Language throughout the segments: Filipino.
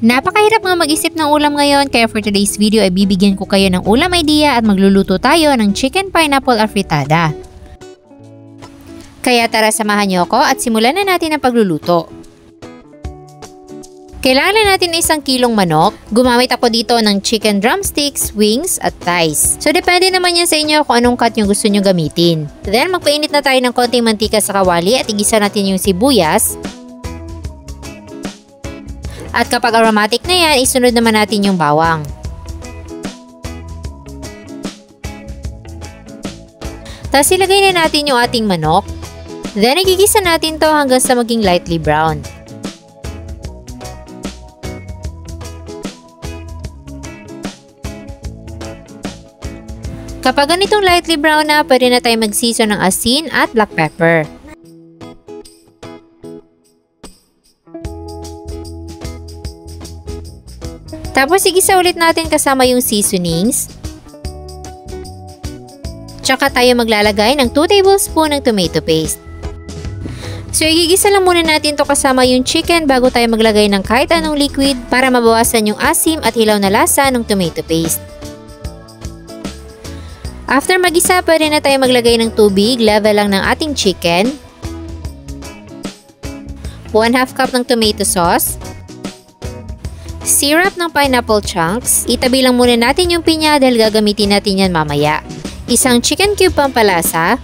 Napakahirap nga mag-isip ng ulam ngayon, kaya for today's video ay bibigyan ko kayo ng ulam idea at magluluto tayo ng chicken pineapple afritada. Kaya tara, samahan niyo ako at simulan na natin ang pagluluto. Kailangan natin 1 kilong manok. Gumamit ako dito ng chicken drumsticks, wings, at thighs. So depende naman yan sa inyo kung anong cut yung gusto nyo gamitin. Then magpainit na tayo ng konting mantika sa kawali at igisa natin yung sibuyas. At kapag aromatic na yan, isunod naman natin yung bawang. Tapos ilagay na natin yung ating manok. Then igigisa natin to hanggang sa maging lightly brown. Kapag ganitong lightly brown na, pwede na tayo mag-season ng asin at black pepper. Tapos igisa ulit natin kasama yung seasonings. Tsaka tayo maglalagay ng 2 tablespoon ng tomato paste. So igigisa lang muna natin to kasama yung chicken bago tayo maglagay ng kahit anong liquid para mabawasan yung asim at hilaw na lasa ng tomato paste. After magisa, pwede na tayo maglagay ng tubig, level lang ng ating chicken. 1/2 cup ng tomato sauce. Syrup ng pineapple chunks. Itabi lang muna natin yung pinya dahil gagamitin natin yan mamaya. 1 chicken cube pampalasa.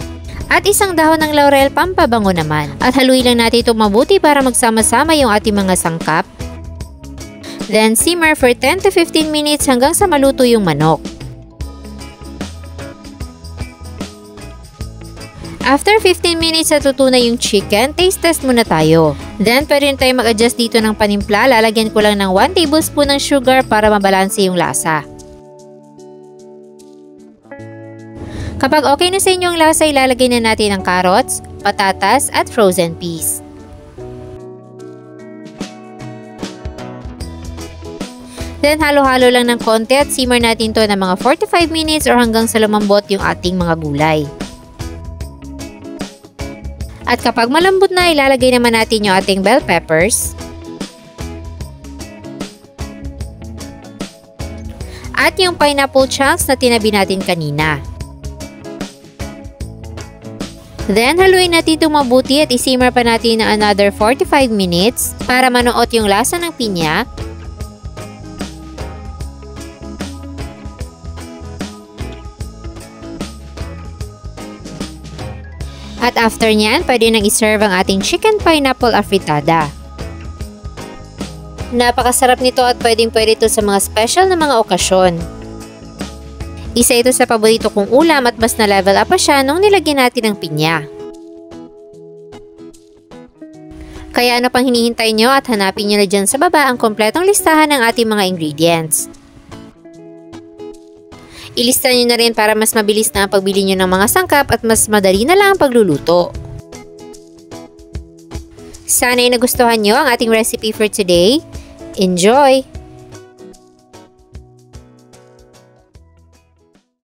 At 1 dahon ng laurel pampabango naman. At haluin lang natin ito mabuti para magsama-sama yung ating mga sangkap. Then simmer for 10 to 15 minutes hanggang sa maluto yung manok. After 15 minutes na tuto na yung chicken, taste test muna tayo. Then, pwede rin tayo mag-adjust dito ng panimpla. Lalagyan ko lang ng 1 tablespoon ng sugar para mabalanse yung lasa. Kapag okay na sa inyo ang lasa, ilalagay na natin ang carrots, patatas, at frozen peas. Then, halo-halo lang ng konti at simmer natin to ng mga 45 minutes or hanggang sa lumambot yung ating mga gulay. At kapag malambot na, ilalagay naman natin yung ating bell peppers. At yung pineapple chunks na tinabi natin kanina. Then, haluin natin itong mabuti at isimmer pa natin na another 45 minutes para manuot yung lasa ng pinya. At after nyan, pwede nang iserve ang ating chicken pineapple afritada. Napakasarap nito at pwede ito sa mga special na mga okasyon. Isa ito sa paborito kong ulam at mas na-level up pa siya nung nilagyan natin ng pinya. Kaya ano pang hinihintay nyo at hanapin nyo na dyan sa baba ang kompletong listahan ng ating mga ingredients. Ilista nyo na rin para mas mabilis na ang pagbili nyo ng mga sangkap at mas madali na lang ang pagluluto. Sana ay nagustuhan nyo ang ating recipe for today. Enjoy!